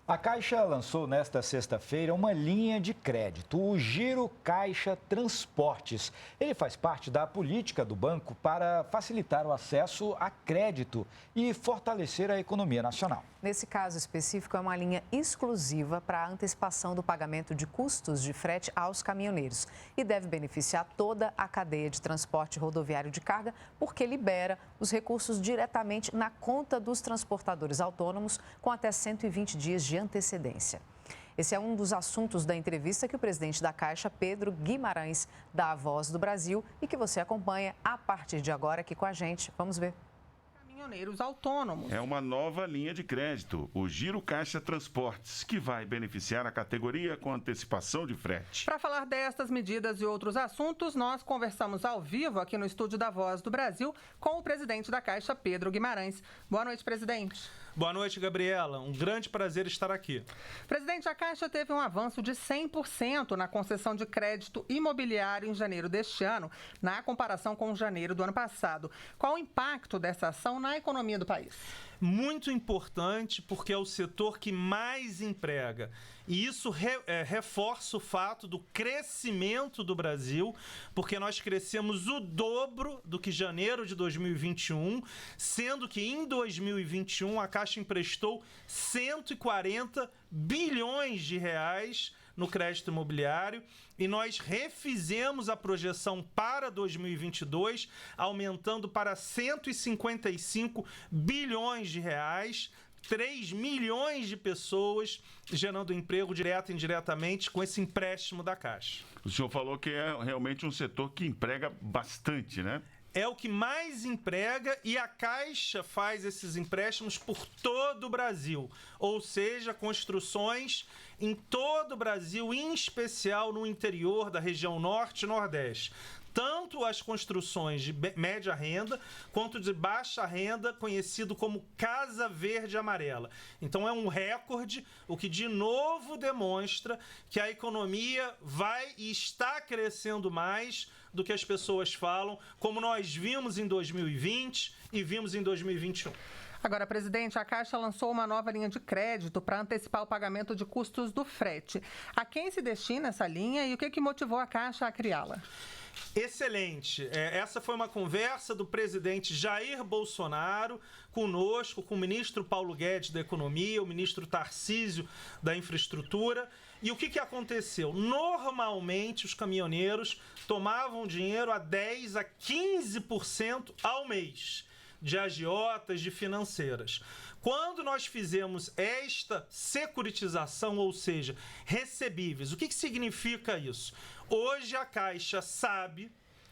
A Caixa lançou nesta sexta-feira uma linha de crédito, o Giro Caixa Transportes. Ele faz parte da política do banco para facilitar o acesso a crédito e fortalecer a economia nacional. Nesse caso específico, é uma linha exclusiva para a antecipação do pagamento de custos de frete aos caminhoneiros e deve beneficiar toda a cadeia de transporte rodoviário de carga, porque libera os recursos diretamente na conta dos transportadores autônomos com até 120 dias de antecedência. Esse é um dos assuntos da entrevista que o presidente da Caixa, Pedro Guimarães, dá à Voz do Brasil e que você acompanha a partir de agora aqui com a gente. Vamos ver. Caminhoneiros autônomos. É uma nova linha de crédito, o Giro Caixa Transportes, que vai beneficiar a categoria com antecipação de frete. Para falar destas medidas e outros assuntos, nós conversamos ao vivo aqui no estúdio da Voz do Brasil com o presidente da Caixa, Pedro Guimarães. Boa noite, presidente. Boa noite, Gabriela. Um grande prazer estar aqui. Presidente, a Caixa teve um avanço de 100% na concessão de crédito imobiliário em janeiro deste ano, na comparação com janeiro do ano passado. Qual o impacto dessa ação na economia do país? Muito importante, porque é o setor que mais emprega. E isso reforça o fato do crescimento do Brasil, porque nós crescemos o dobro do que janeiro de 2021, sendo que em 2021 a Caixa emprestou 140 bilhões de reais no crédito imobiliário e nós refizemos a projeção para 2022, aumentando para 155 bilhões de reais, 3 milhões de pessoas gerando emprego direto e indiretamente com esse empréstimo da Caixa. O senhor falou que é realmente um setor que emprega bastante, né? É o que mais emprega e a Caixa faz esses empréstimos por todo o Brasil. Ou seja, construções em todo o Brasil, em especial no interior da região norte e nordeste. Tanto as construções de média renda quanto de baixa renda, conhecido como Casa Verde Amarela. Então é um recorde, o que de novo demonstra que a economia vai e está crescendo mais do que as pessoas falam, como nós vimos em 2020 e vimos em 2021. Agora, presidente, a Caixa lançou uma nova linha de crédito para antecipar o pagamento de custos do frete. A quem se destina essa linha e o que motivou a Caixa a criá-la? Excelente. Essa foi uma conversa do presidente Jair Bolsonaro conosco, com o ministro Paulo Guedes da Economia, o ministro Tarcísio da Infraestrutura. E o que aconteceu? Normalmente os caminhoneiros tomavam dinheiro a 10% a 15% ao mês de agiotas, de financeiras. Quando nós fizemos esta securitização, ou seja, recebíveis, o que significa isso? Hoje a Caixa sabe,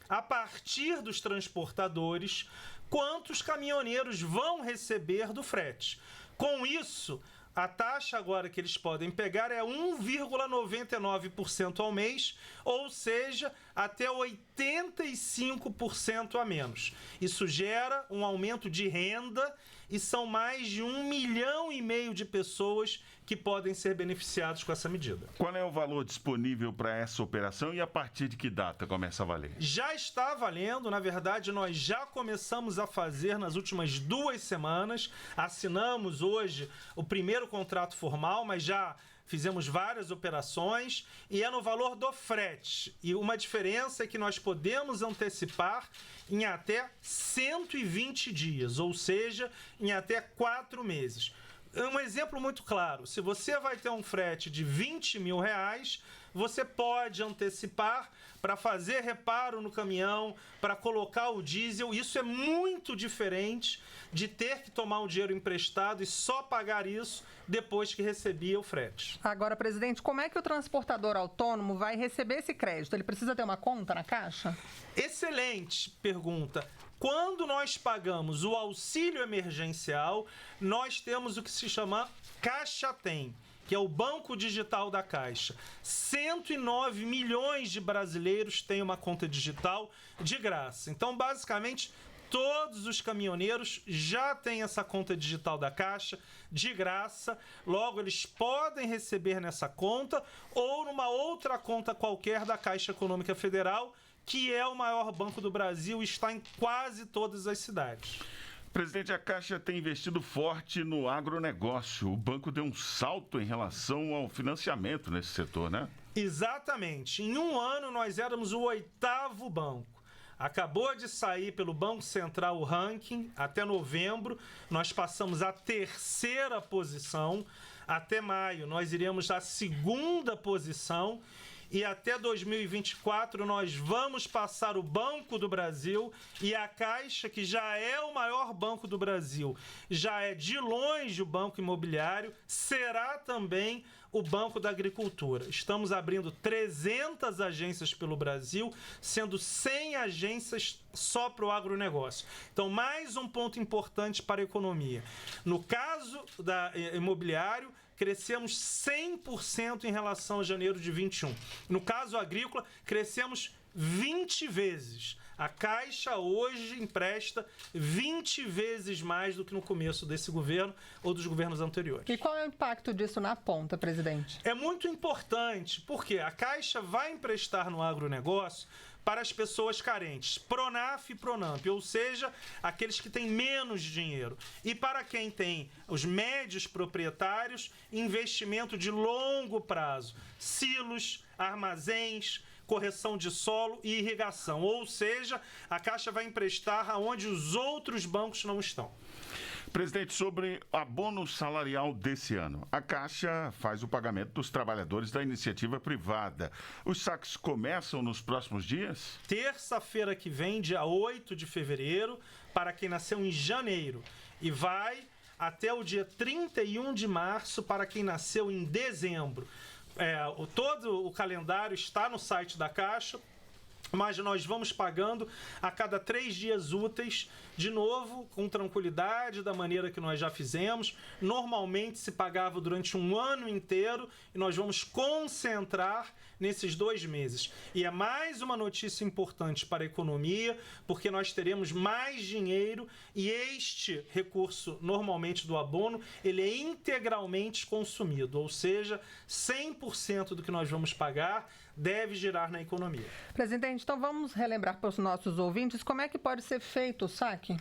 a partir dos transportadores, quantos caminhoneiros vão receber do frete. Com isso, a taxa agora que eles podem pegar é 1,99% ao mês, ou seja, até 85% a menos. Isso gera um aumento de renda e são mais de 1,5 milhão de pessoas que podem ser beneficiados com essa medida. Qual é o valor disponível para essa operação e a partir de que data começa a valer? Já está valendo, na verdade nós já começamos a fazer nas últimas 2 semanas, assinamos hoje o primeiro contrato formal, mas já fizemos várias operações e é no valor do frete. E uma diferença é que nós podemos antecipar em até 120 dias, ou seja, em até 4 meses. Um exemplo muito claro, se você vai ter um frete de 20 mil reais, você pode antecipar para fazer reparo no caminhão, para colocar o diesel. Isso é muito diferente de ter que tomar um dinheiro emprestado e só pagar isso depois que recebia o frete. Agora, presidente, como é que o transportador autônomo vai receber esse crédito? Ele precisa ter uma conta na Caixa? Excelente pergunta. Quando nós pagamos o auxílio emergencial, nós temos o que se chama Caixa Tem, que é o banco digital da Caixa. 109 milhões de brasileiros têm uma conta digital de graça. Então, basicamente, todos os caminhoneiros já têm essa conta digital da Caixa de graça. Logo, eles podem receber nessa conta ou numa outra conta qualquer da Caixa Econômica Federal, que é o maior banco do Brasil e está em quase todas as cidades. Presidente, a Caixa tem investido forte no agronegócio. O banco deu um salto em relação ao financiamento nesse setor, né? Exatamente. Em um ano, nós éramos o 8º banco. Acabou de sair pelo Banco Central o ranking. Até novembro, nós passamos a 3ª posição. Até maio, nós iremos à 2ª posição. E até 2024 nós vamos passar o Banco do Brasil e a Caixa, que já é o maior banco do Brasil, já é de longe o banco imobiliário, será também o Banco da Agricultura. Estamos abrindo 300 agências pelo Brasil, sendo 100 agências só para o agronegócio. Então, mais um ponto importante para a economia. No caso da imobiliário, crescemos 100% em relação a janeiro de 21. No caso agrícola, crescemos 20 vezes. A Caixa hoje empresta 20 vezes mais do que no começo desse governo ou dos governos anteriores. E qual é o impacto disso na ponta, presidente? É muito importante, porque a Caixa vai emprestar no agronegócio para as pessoas carentes, Pronaf e Pronamp, ou seja, aqueles que têm menos dinheiro. E para quem tem os médios proprietários, investimento de longo prazo, silos, armazéns, correção de solo e irrigação. Ou seja, a Caixa vai emprestar aonde os outros bancos não estão. Presidente, sobre abono salarial desse ano, a Caixa faz o pagamento dos trabalhadores da iniciativa privada. Os saques começam nos próximos dias? Terça-feira que vem, dia 8 de fevereiro, para quem nasceu em janeiro. E vai até o dia 31 de março para quem nasceu em dezembro. Todo o calendário está no site da Caixa, mas nós vamos pagando a cada 3 dias úteis, de novo, com tranquilidade, da maneira que nós já fizemos. Normalmente se pagava durante um ano inteiro e nós vamos concentrar nesses 2 meses. E é mais uma notícia importante para a economia, porque nós teremos mais dinheiro e este recurso, normalmente do abono, ele é integralmente consumido, ou seja, 100% do que nós vamos pagar deve girar na economia. Presidente, então vamos relembrar para os nossos ouvintes como é que pode ser feito o saque?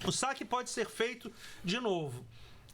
O saque pode ser feito, de novo,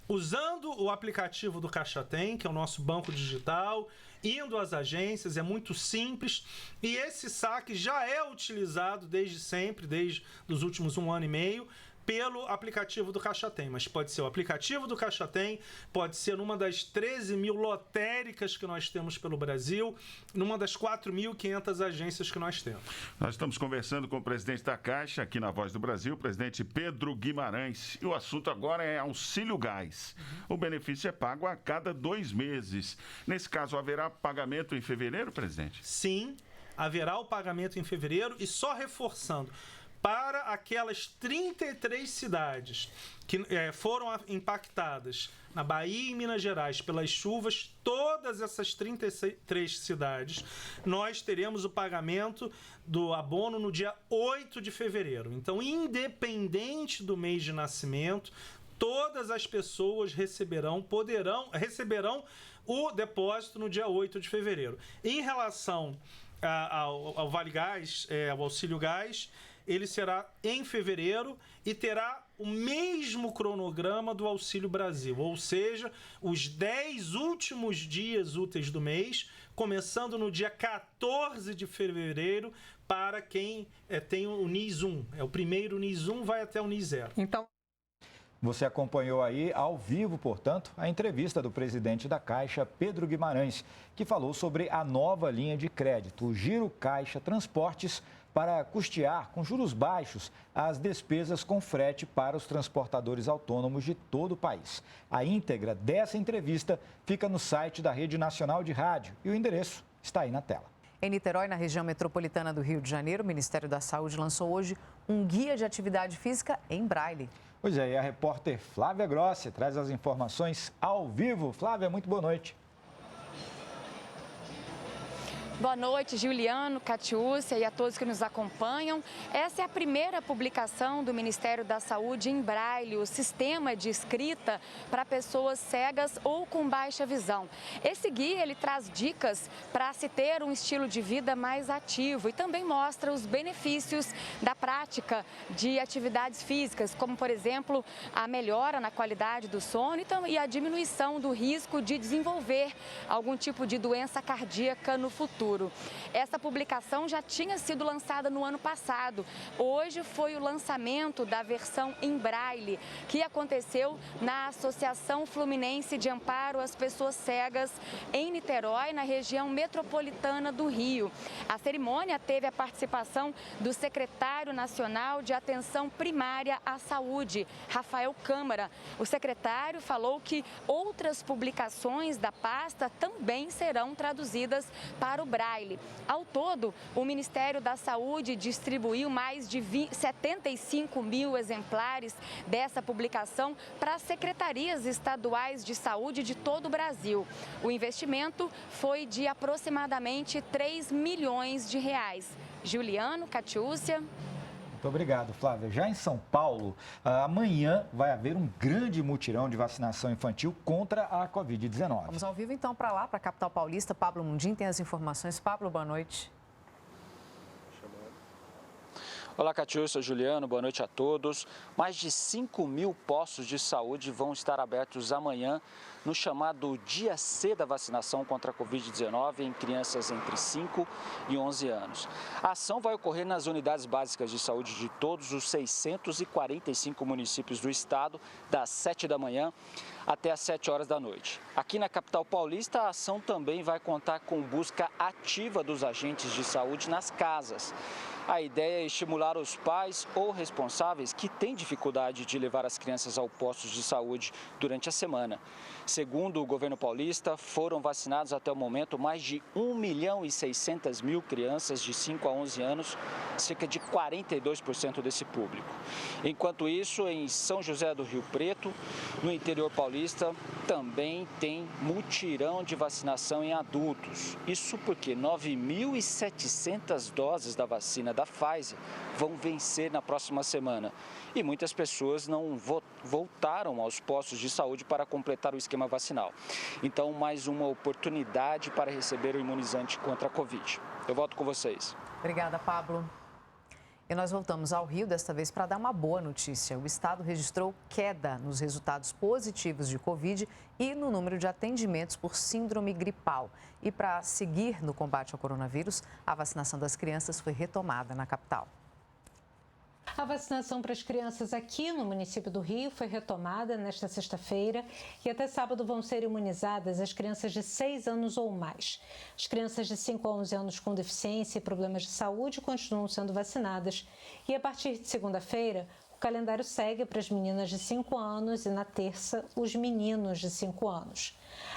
usando o aplicativo do Caixa Tem, que é o nosso banco digital, indo às agências, é muito simples. E esse saque já é utilizado desde sempre, desde os últimos 1 ano e meio, pelo aplicativo do Caixa Tem, mas pode ser o aplicativo do Caixa Tem, pode ser numa das 13 mil lotéricas que nós temos pelo Brasil, numa das 4.500 agências que nós temos. Nós estamos conversando com o presidente da Caixa, aqui na Voz do Brasil, o presidente Pedro Guimarães, e o assunto agora é auxílio gás. O benefício é pago a cada 2 meses. Nesse caso, haverá pagamento em fevereiro, presidente? Sim, haverá o pagamento em fevereiro e só reforçando, para aquelas 33 cidades que foram impactadas na Bahia e Minas Gerais pelas chuvas, todas essas 33 cidades, nós teremos o pagamento do abono no dia 8 de fevereiro. Então, independente do mês de nascimento, todas as pessoas receberão o depósito no dia 8 de fevereiro. Em relação ao Vale Gás, ao Auxílio Gás, ele será em fevereiro e terá o mesmo cronograma do Auxílio Brasil, ou seja, os 10 últimos dias úteis do mês, começando no dia 14 de fevereiro, para quem tem o NIS 1. O primeiro NIS 1 vai até o NIS 0. Então, você acompanhou aí, ao vivo, portanto, a entrevista do presidente da Caixa, Pedro Guimarães, que falou sobre a nova linha de crédito, o Giro Caixa Transportes, para custear, com juros baixos, as despesas com frete para os transportadores autônomos de todo o país. A íntegra dessa entrevista fica no site da Rede Nacional de Rádio e o endereço está aí na tela. Em Niterói, na região metropolitana do Rio de Janeiro, o Ministério da Saúde lançou hoje um guia de atividade física em braille. Pois é, e a repórter Flávia Grossi traz as informações ao vivo. Flávia, muito boa noite. Boa noite, Juliano, Catiúcia e a todos que nos acompanham. Essa é a primeira publicação do Ministério da Saúde em Braille, o sistema de escrita para pessoas cegas ou com baixa visão. Esse guia ele traz dicas para se ter um estilo de vida mais ativo e também mostra os benefícios da prática de atividades físicas, como, por exemplo, a melhora na qualidade do sono e a diminuição do risco de desenvolver algum tipo de doença cardíaca no futuro. Essa publicação já tinha sido lançada no ano passado. Hoje foi o lançamento da versão em Braille, que aconteceu na Associação Fluminense de Amparo às Pessoas Cegas, em Niterói, na região metropolitana do Rio. A cerimônia teve a participação do secretário nacional de Atenção Primária à Saúde, Rafael Câmara. O secretário falou que outras publicações da pasta também serão traduzidas para o Braille. Ao todo, o Ministério da Saúde distribuiu mais de 75 mil exemplares dessa publicação para as secretarias estaduais de saúde de todo o Brasil. O investimento foi de aproximadamente 3 milhões de reais. Juliano, Catiúcia. Muito obrigado, Flávia. Já em São Paulo, amanhã vai haver um grande mutirão de vacinação infantil contra a Covid-19. Vamos ao vivo então para lá, para a capital paulista. Pablo Mundim tem as informações. Pablo, boa noite. Olá, Catiúcia, Juliano, boa noite a todos. Mais de 5 mil postos de saúde vão estar abertos amanhã no chamado Dia C da vacinação contra a Covid-19 em crianças entre 5 e 11 anos. A ação vai ocorrer nas unidades básicas de saúde de todos os 645 municípios do estado, das 7 da manhã até às 7 horas da noite. Aqui na capital paulista, a ação também vai contar com busca ativa dos agentes de saúde nas casas. A ideia é estimular os pais ou responsáveis que têm dificuldade de levar as crianças ao posto de saúde durante a semana. Segundo o governo paulista, foram vacinados até o momento mais de 1.600.000 crianças de 5 a 11 anos, cerca de 42% desse público. Enquanto isso, em São José do Rio Preto, no interior paulista, também tem mutirão de vacinação em adultos. Isso porque 9.700 doses da vacina da Pfizer vão vencer na próxima semana. E muitas pessoas não voltaram aos postos de saúde para completar o esquema vacinal. Então, mais uma oportunidade para receber o imunizante contra a Covid. Eu volto com vocês. Obrigada, Pablo. E nós voltamos ao Rio, desta vez para dar uma boa notícia. O estado registrou queda nos resultados positivos de Covid e no número de atendimentos por síndrome gripal. E para seguir no combate ao coronavírus, a vacinação das crianças foi retomada na capital. A vacinação para as crianças aqui no município do Rio foi retomada nesta sexta-feira e até sábado vão ser imunizadas as crianças de 6 anos ou mais. As crianças de 5 a 11 anos com deficiência e problemas de saúde continuam sendo vacinadas e a partir de segunda-feira o calendário segue para as meninas de 5 anos e na terça os meninos de 5 anos.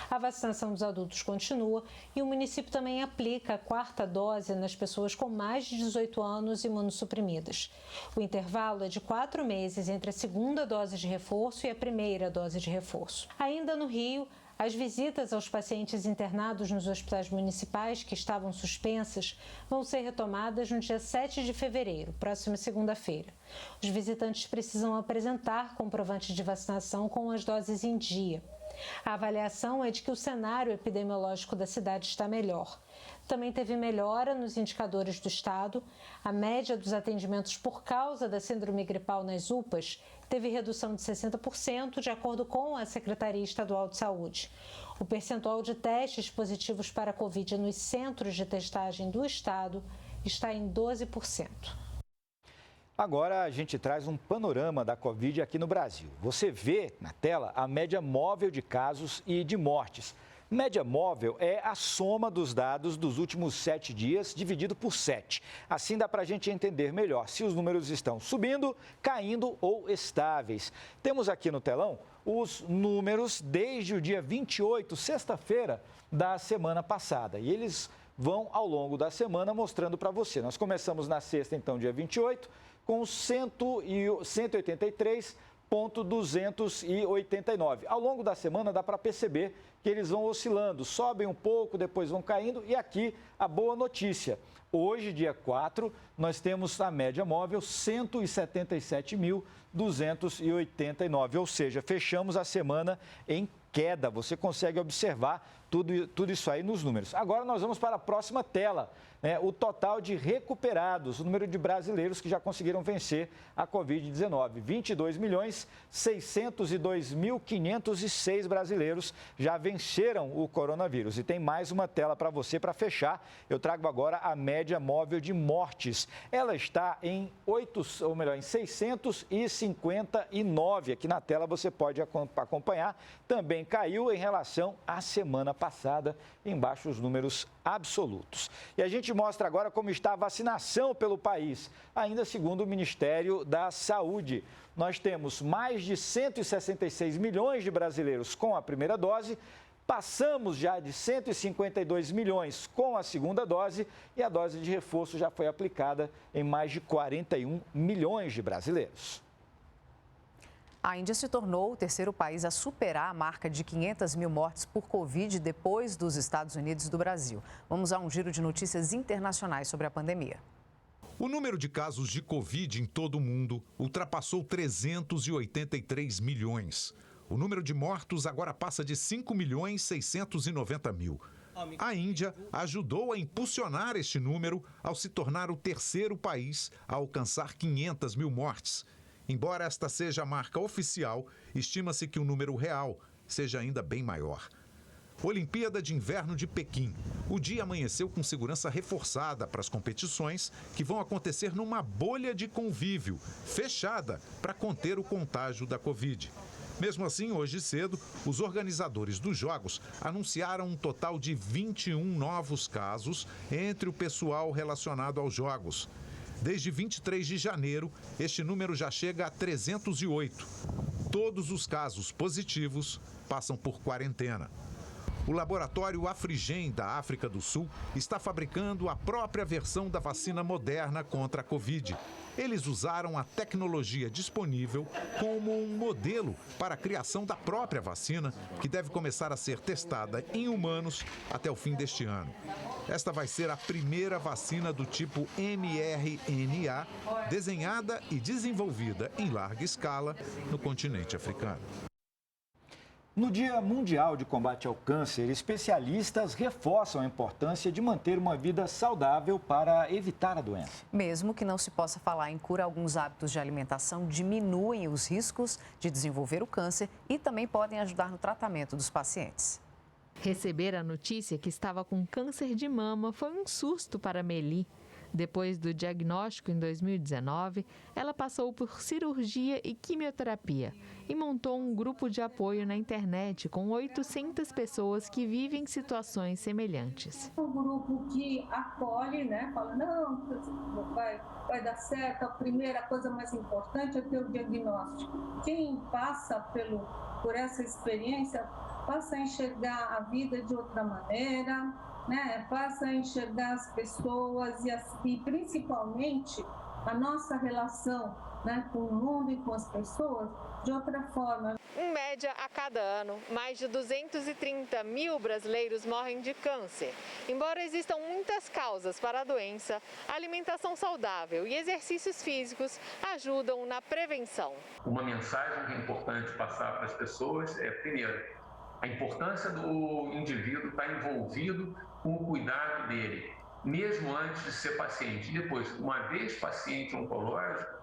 A vacinação dos adultos continua e o município também aplica a 4ª dose nas pessoas com mais de 18 anos imunossuprimidas. O intervalo é de 4 meses entre a 2ª dose de reforço e a 1ª dose de reforço. Ainda no Rio, as visitas aos pacientes internados nos hospitais municipais que estavam suspensas vão ser retomadas no dia 7 de fevereiro, próxima segunda-feira. Os visitantes precisam apresentar comprovante de vacinação com as doses em dia. A avaliação é de que o cenário epidemiológico da cidade está melhor. Também teve melhora nos indicadores do estado. A média dos atendimentos por causa da síndrome gripal nas UPAs teve redução de 60%, de acordo com a Secretaria Estadual de Saúde. O percentual de testes positivos para a Covid nos centros de testagem do estado está em 12%. Agora a gente traz um panorama da Covid aqui no Brasil. Você vê na tela a média móvel de casos e de mortes. Média móvel é a soma dos dados dos últimos 7 dias dividido por 7. Assim dá para a gente entender melhor se os números estão subindo, caindo ou estáveis. Temos aqui no telão os números desde o dia 28, sexta-feira da semana passada. E eles vão ao longo da semana mostrando para você. Nós começamos na sexta, então, dia 28, com 183 289. Ao longo da semana dá para perceber que eles vão oscilando, sobem um pouco, depois vão caindo. E aqui a boa notícia. Hoje, dia 4, nós temos a média móvel 177.289, ou seja, fechamos a semana em queda. Você consegue observar tudo isso aí nos números. Agora nós vamos para a próxima tela, né? O total de recuperados, o número de brasileiros que já conseguiram vencer a Covid-19. 22.602.506 brasileiros já venceram o coronavírus. E tem mais uma tela para você para fechar. Eu trago agora a média móvel de mortes. Ela está em 659. Aqui na tela você pode acompanhar. Também caiu em relação à semana passada, embaixo os números absolutos. E a gente mostra agora como está a vacinação pelo país, ainda segundo o Ministério da Saúde. Nós temos mais de 166 milhões de brasileiros com a primeira dose, passamos já de 152 milhões com a segunda dose e a dose de reforço já foi aplicada em mais de 41 milhões de brasileiros. A Índia se tornou o terceiro país a superar a marca de 500 mil mortes por Covid depois dos Estados Unidos e do Brasil. Vamos a um giro de notícias internacionais sobre a pandemia. O número de casos de Covid em todo o mundo ultrapassou 383 milhões. O número de mortos agora passa de 5.690.000. A Índia ajudou a impulsionar este número ao se tornar o terceiro país a alcançar 500 mil mortes. Embora esta seja a marca oficial, estima-se que o número real seja ainda bem maior. Olimpíada de Inverno de Pequim. O dia amanheceu com segurança reforçada para as competições que vão acontecer numa bolha de convívio, fechada, para conter o contágio da Covid. Mesmo assim, hoje cedo, os organizadores dos Jogos anunciaram um total de 21 novos casos entre o pessoal relacionado aos Jogos. Desde 23 de janeiro, este número já chega a 308. Todos os casos positivos passam por quarentena. O laboratório Afrigen, da África do Sul, está fabricando a própria versão da vacina Moderna contra a Covid. Eles usaram a tecnologia disponível como um modelo para a criação da própria vacina, que deve começar a ser testada em humanos até o fim deste ano. Esta vai ser a primeira vacina do tipo mRNA, desenhada e desenvolvida em larga escala no continente africano. No Dia Mundial de Combate ao Câncer, especialistas reforçam a importância de manter uma vida saudável para evitar a doença. Mesmo que não se possa falar em cura, alguns hábitos de alimentação diminuem os riscos de desenvolver o câncer e também podem ajudar no tratamento dos pacientes. Receber a notícia que estava com câncer de mama foi um susto para Meli. Depois do diagnóstico em 2019, ela passou por cirurgia e quimioterapia e montou um grupo de apoio na internet com 800 pessoas que vivem situações semelhantes. Um grupo que acolhe, né? Fala, não, vai dar certo, a primeira coisa mais importante é ter o diagnóstico. Quem passa por essa experiência passa a enxergar a vida de outra maneira, né? Passa a enxergar as pessoas e principalmente a nossa relação, né, com o mundo e com as pessoas de outra forma. Em média, a cada ano, mais de 230 mil brasileiros morrem de câncer. Embora existam muitas causas para a doença, a alimentação saudável e exercícios físicos ajudam na prevenção. Uma mensagem que é importante passar para as pessoas é, primeiro, a importância do indivíduo estar envolvido com o cuidado dele, mesmo antes de ser paciente. Depois, uma vez paciente oncológico,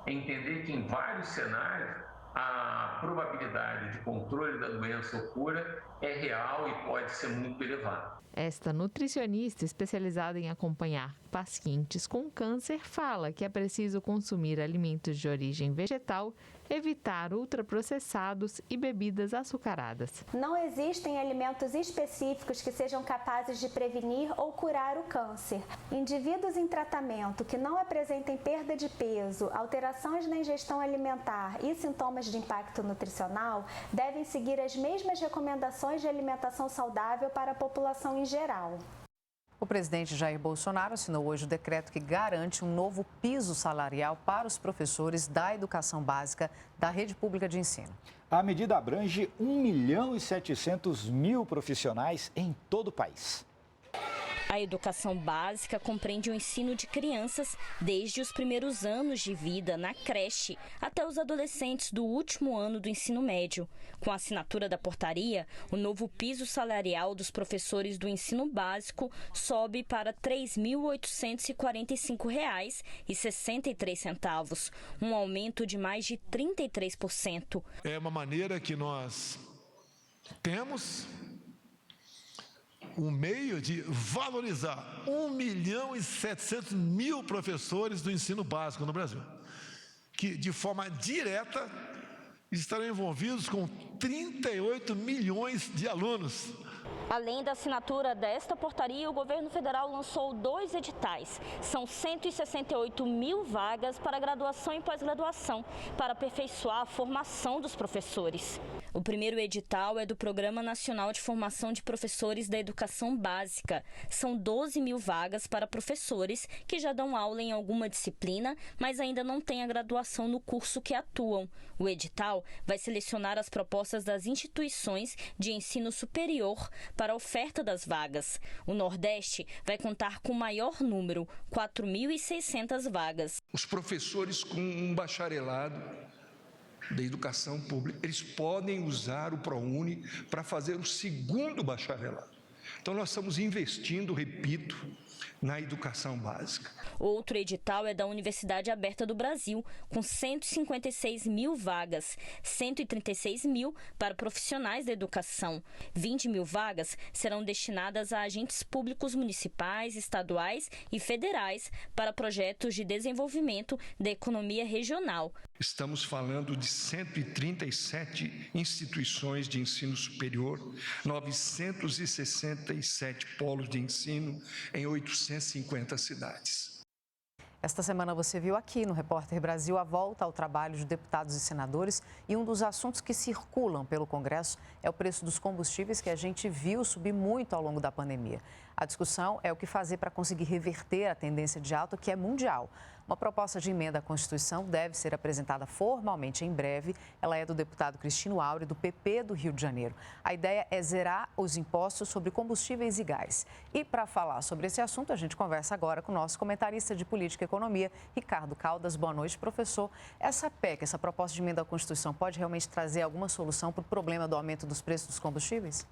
é entender que em vários cenários a probabilidade de controle da doença ou cura é real e pode ser muito elevada. Esta nutricionista especializada em acompanhar pacientes com câncer fala que é preciso consumir alimentos de origem vegetal, evitar ultraprocessados e bebidas açucaradas. Não existem alimentos específicos que sejam capazes de prevenir ou curar o câncer. Indivíduos em tratamento que não apresentem perda de peso, alterações na ingestão alimentar e sintomas de impacto nutricional devem seguir as mesmas recomendações de alimentação saudável para a população em geral. O presidente Jair Bolsonaro assinou hoje o decreto que garante um novo piso salarial para os professores da educação básica da rede pública de ensino. A medida abrange 1.700.000 profissionais em todo o país. A educação básica compreende o ensino de crianças desde os primeiros anos de vida na creche até os adolescentes do último ano do ensino médio. Com a assinatura da portaria, o novo piso salarial dos professores do ensino básico sobe para R$ 3.845,63, um aumento de mais de 33%. É uma maneira que nós temos um meio de valorizar 1.700.000 professores do ensino básico no Brasil, que de forma direta estarão envolvidos com 38 milhões de alunos. Além da assinatura desta portaria, o governo federal lançou 2 editais. São 168.000 vagas para graduação e pós-graduação, para aperfeiçoar a formação dos professores. O primeiro edital é do Programa Nacional de Formação de Professores da Educação Básica. São 12.000 vagas para professores que já dão aula em alguma disciplina, mas ainda não têm a graduação no curso que atuam. O edital vai selecionar as propostas das instituições de ensino superior para a oferta das vagas. O Nordeste vai contar com o maior número, 4.600 vagas. Os professores com um bacharelado da educação pública, eles podem usar o ProUni para fazer o segundo bacharelado. Então nós estamos investindo, repito, na educação básica. Outro edital é da Universidade Aberta do Brasil, com 156.000 vagas, 136.000 para profissionais da educação. 20.000 vagas serão destinadas a agentes públicos municipais, estaduais e federais para projetos de desenvolvimento da economia regional. Estamos falando de 137 instituições de ensino superior, 967 polos de ensino em 850 cidades. Esta semana você viu aqui no Repórter Brasil a volta ao trabalho de deputados e senadores e um dos assuntos que circulam pelo Congresso é o preço dos combustíveis que a gente viu subir muito ao longo da pandemia. A discussão é o que fazer para conseguir reverter a tendência de alta que é mundial. Uma proposta de emenda à Constituição deve ser apresentada formalmente em breve. Ela é do deputado Cristino Áureo, do PP do Rio de Janeiro. A ideia é zerar os impostos sobre combustíveis e gás. E para falar sobre esse assunto, a gente conversa agora com o nosso comentarista de Política e Economia, Ricardo Caldas. Boa noite, professor. Essa PEC, essa proposta de emenda à Constituição, pode realmente trazer alguma solução para o problema do aumento dos preços dos combustíveis?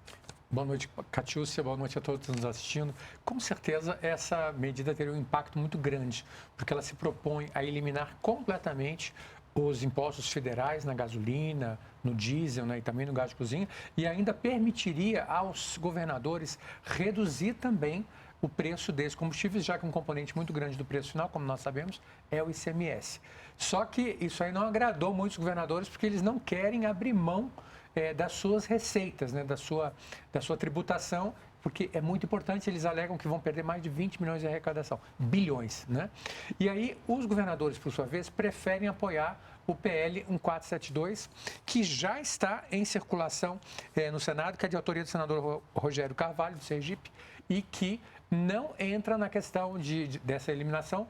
Boa noite, Catiúcia. Boa noite a todos que nos assistindo. Com certeza, essa medida teria um impacto muito grande, porque ela se propõe a eliminar completamente os impostos federais na gasolina, no diesel, né, e também no gás de cozinha, e ainda permitiria aos governadores reduzir também o preço desses combustíveis, já que um componente muito grande do preço final, como nós sabemos, é o ICMS. Só que isso aí não agradou muitos governadores, porque eles não querem abrir mão das suas receitas, né, da sua tributação, porque é muito importante, eles alegam que vão perder mais de 20 milhões de arrecadação, bilhões, né? E aí os governadores, por sua vez, preferem apoiar o PL 1472, que já está em circulação no Senado, que é de autoria do senador Rogério Carvalho, do Sergipe, e que não entra na questão dessa eliminação,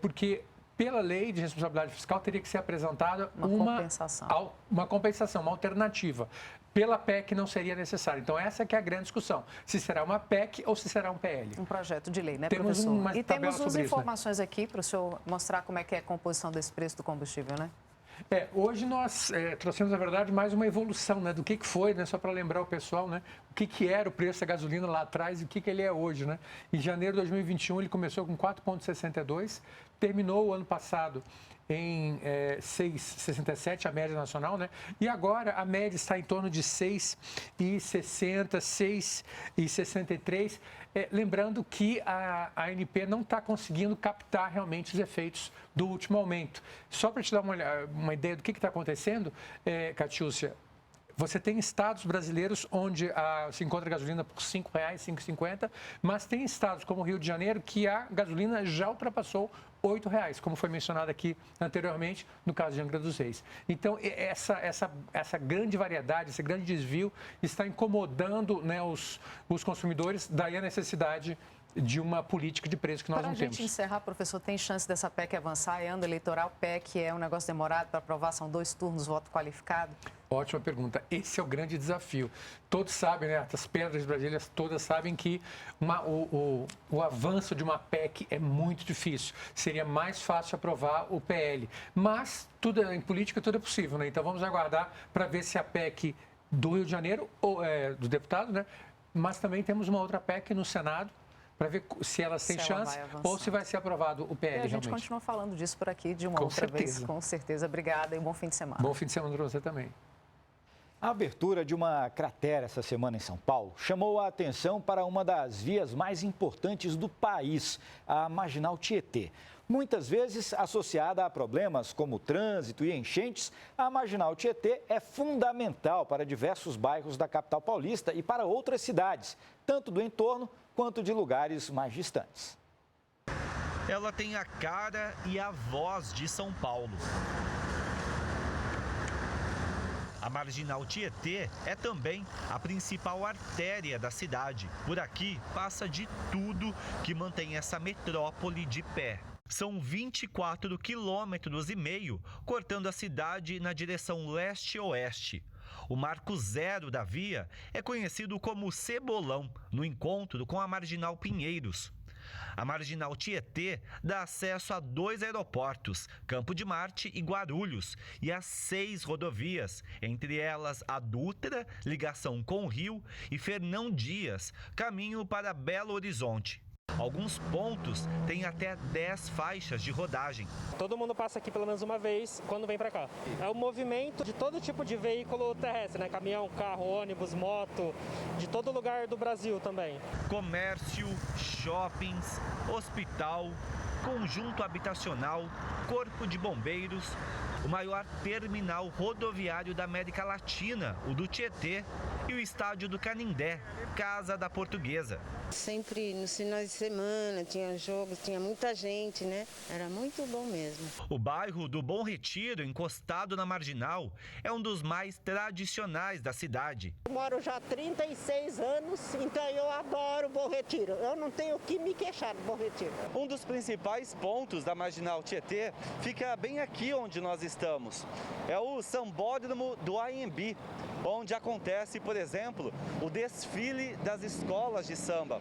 porque pela lei de responsabilidade fiscal teria que ser apresentada uma compensação, uma alternativa. Pela PEC não seria necessário. Então, essa que é a grande discussão. Se será uma PEC ou se será um PL. Um projeto de lei, né, temos professor? E temos umas informações isso, né? aqui para o senhor mostrar como é que é a composição desse preço do combustível, né? Hoje nós trouxemos, na verdade, mais uma evolução, né, do que foi, né, só para lembrar o pessoal, né, o que era o preço da gasolina lá atrás e o que ele é hoje, né? Em janeiro de 2021 ele começou com 4,62, terminou o ano passado em 6,67, a média nacional, né? E agora a média está em torno de 6,60, 6,63. Lembrando que a ANP não está conseguindo captar realmente os efeitos do último aumento. Só para te dar uma ideia do que está acontecendo, Catiúcia, você tem estados brasileiros onde se encontra gasolina por R$ 5,00, R$ 5,50, mas tem estados como o Rio de Janeiro que a gasolina já ultrapassou R$ 8,00, como foi mencionado aqui anteriormente, no caso de Angra dos Reis. Então, essa grande variedade, esse grande desvio está incomodando, né, os consumidores, daí a necessidade de uma política de preço que nós não temos. Para a gente encerrar, professor, tem chance dessa PEC avançar? É ano eleitoral, PEC é um negócio demorado para aprovar, são 2 turnos, voto qualificado? Ótima pergunta. Esse é o grande desafio. Todos sabem, né? As pedras brasileiras todas sabem que o avanço de uma PEC é muito difícil. Seria mais fácil aprovar o PL. Mas em política tudo é possível, né? Então vamos aguardar para ver se a PEC do Rio de Janeiro, do deputado, né? Mas também temos uma outra PEC no Senado, para ver se elas têm chance ou se vai ser aprovado o PL. E a gente realmente continua falando disso por aqui de uma outra vez. Com certeza. Obrigada e bom fim de semana. Bom fim de semana para você também. A abertura de uma cratera essa semana em São Paulo chamou a atenção para uma das vias mais importantes do país, a Marginal Tietê. Muitas vezes associada a problemas como trânsito e enchentes, a Marginal Tietê é fundamental para diversos bairros da capital paulista e para outras cidades, tanto do entorno quanto de lugares mais distantes. Ela tem a cara e a voz de São Paulo. A Marginal Tietê é também a principal artéria da cidade. Por aqui passa de tudo que mantém essa metrópole de pé. São 24,5 quilômetros cortando a cidade na direção leste-oeste. O marco zero da via é conhecido como Cebolão, no encontro com a Marginal Pinheiros. A Marginal Tietê dá acesso a 2 aeroportos, Campo de Marte e Guarulhos, e a 6 rodovias, entre elas a Dutra, ligação com o Rio, e Fernão Dias, caminho para Belo Horizonte. Alguns pontos têm até 10 faixas de rodagem. Todo mundo passa aqui pelo menos uma vez quando vem para cá. É o movimento de todo tipo de veículo terrestre, né? Caminhão, carro, ônibus, moto, de todo lugar do Brasil também. Comércio, shoppings, hospital, conjunto habitacional, corpo de bombeiros, o maior terminal rodoviário da América Latina, o do Tietê, e o estádio do Canindé, Casa da Portuguesa. Sempre nos finais de semana tinha jogos, tinha muita gente, né? Era muito bom mesmo. O bairro do Bom Retiro, encostado na Marginal, é um dos mais tradicionais da cidade. Eu moro já há 36 anos, então eu adoro o Bom Retiro. Eu não tenho o que me queixar do Bom Retiro. Um dos principais pontos da Marginal Tietê fica bem aqui onde nós estamos. É o Sambódromo do AMB, onde acontece, por exemplo, o desfile das escolas de samba.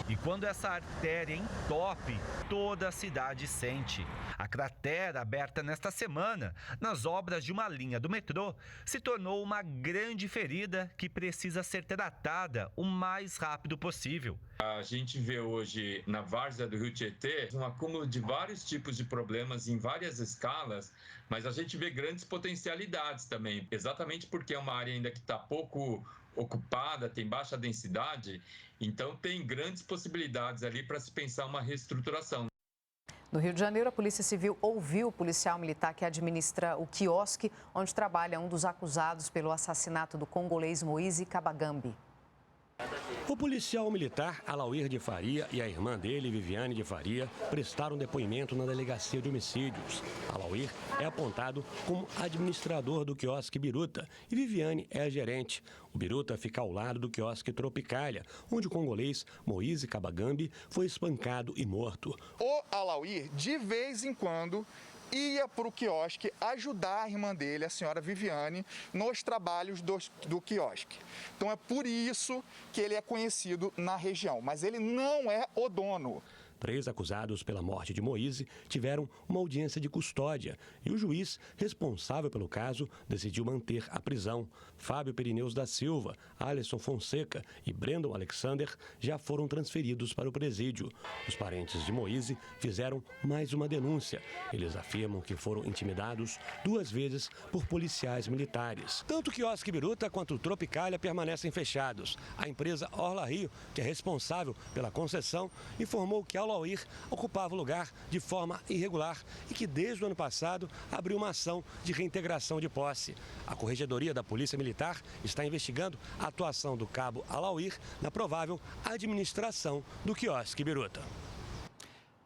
E quando essa artéria entope, toda a cidade sente. A cratera, aberta nesta semana, nas obras de uma linha do metrô, se tornou uma grande ferida que precisa ser tratada o mais rápido possível. A gente vê hoje na várzea do Rio Tietê um acúmulo de vários tipos de problemas em várias escalas, mas a gente vê grandes potencialidades também, exatamente porque é uma área ainda que está pouco ocupada, tem baixa densidade, então tem grandes possibilidades ali para se pensar uma reestruturação. No Rio de Janeiro, a Polícia Civil ouviu o policial militar que administra o quiosque onde trabalha um dos acusados pelo assassinato do congolês Moise Kabagambi. O policial militar Alauir de Faria e a irmã dele, Viviane de Faria, prestaram depoimento na delegacia de homicídios. Alauir é apontado como administrador do quiosque Biruta e Viviane é a gerente. O Biruta fica ao lado do quiosque Tropicália, onde o congolês Moise Kabagambi foi espancado e morto. O Alauir, de vez em quando, ia para o quiosque ajudar a irmã dele, a senhora Viviane, nos trabalhos do quiosque. Então é por isso que ele é conhecido na região, mas ele não é o dono. 3 acusados pela morte de Moise tiveram uma audiência de custódia e o juiz responsável pelo caso decidiu manter a prisão. Fábio Perineus da Silva, Alisson Fonseca e Brandon Alexander já foram transferidos para o presídio. Os parentes de Moise fizeram mais uma denúncia. Eles afirmam que foram intimidados 2 vezes por policiais militares. Tanto o quiosque Biruta quanto o Tropicália permanecem fechados. A empresa Orla Rio, que é responsável pela concessão, informou que Alauir ocupava o lugar de forma irregular e que desde o ano passado abriu uma ação de reintegração de posse. A Corregedoria da Polícia Militar está investigando a atuação do cabo Alauir na provável administração do quiosque Biruta.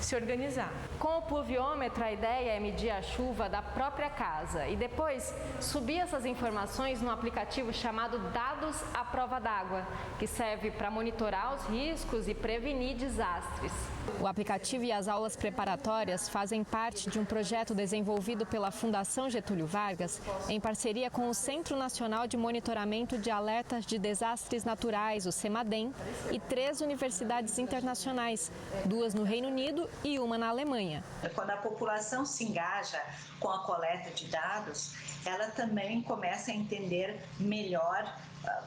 se organizar. Com o pluviômetro, a ideia é medir a chuva da própria casa e depois subir essas informações num aplicativo chamado Dados à Prova d'Água, que serve para monitorar os riscos e prevenir desastres. O aplicativo e as aulas preparatórias fazem parte de um projeto desenvolvido pela Fundação Getúlio Vargas em parceria com o Centro Nacional de Monitoramento de Alertas de Desastres Naturais, o CEMADEM, e 3 universidades internacionais, 2 no Reino Unido e uma na Alemanha. Quando a população se engaja com a coleta de dados, ela também começa a entender melhor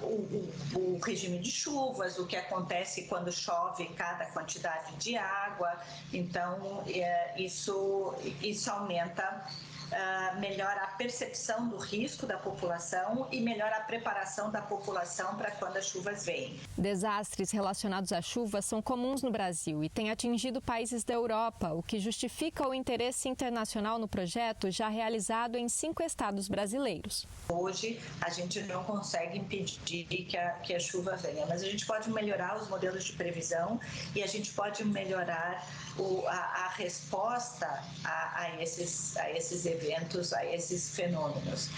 o regime de chuvas, o que acontece quando chove, cada quantidade de água. Então, isso aumenta, melhora a percepção do risco da população e melhora a preparação da população para quando as chuvas vêm. Desastres relacionados à chuva são comuns no Brasil e têm atingido países da Europa, o que justifica o interesse internacional no projeto já realizado em 5 estados brasileiros. Hoje, a gente não consegue impedir que a chuva venha, mas a gente pode melhorar os modelos de previsão e a gente pode melhorar a resposta a esses eventos, a esses fenômenos.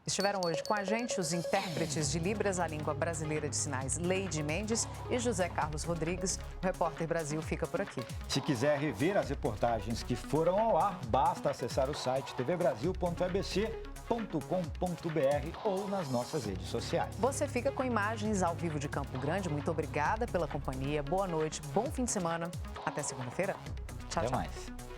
Estiveram hoje com a gente os intérpretes de Libras à Língua Brasileira de Sinais, Leide Mendes e José Carlos Rodrigues. O Repórter Brasil fica por aqui. Se quiser rever as reportagens que foram ao ar, basta acessar o site tvbrasil.ebc.com.br ou nas nossas redes sociais. Você fica com imagens ao vivo de Campo Grande. Muito obrigada pela companhia. Boa noite, bom fim de semana. Até segunda-feira. Tchau, Até tchau. mais.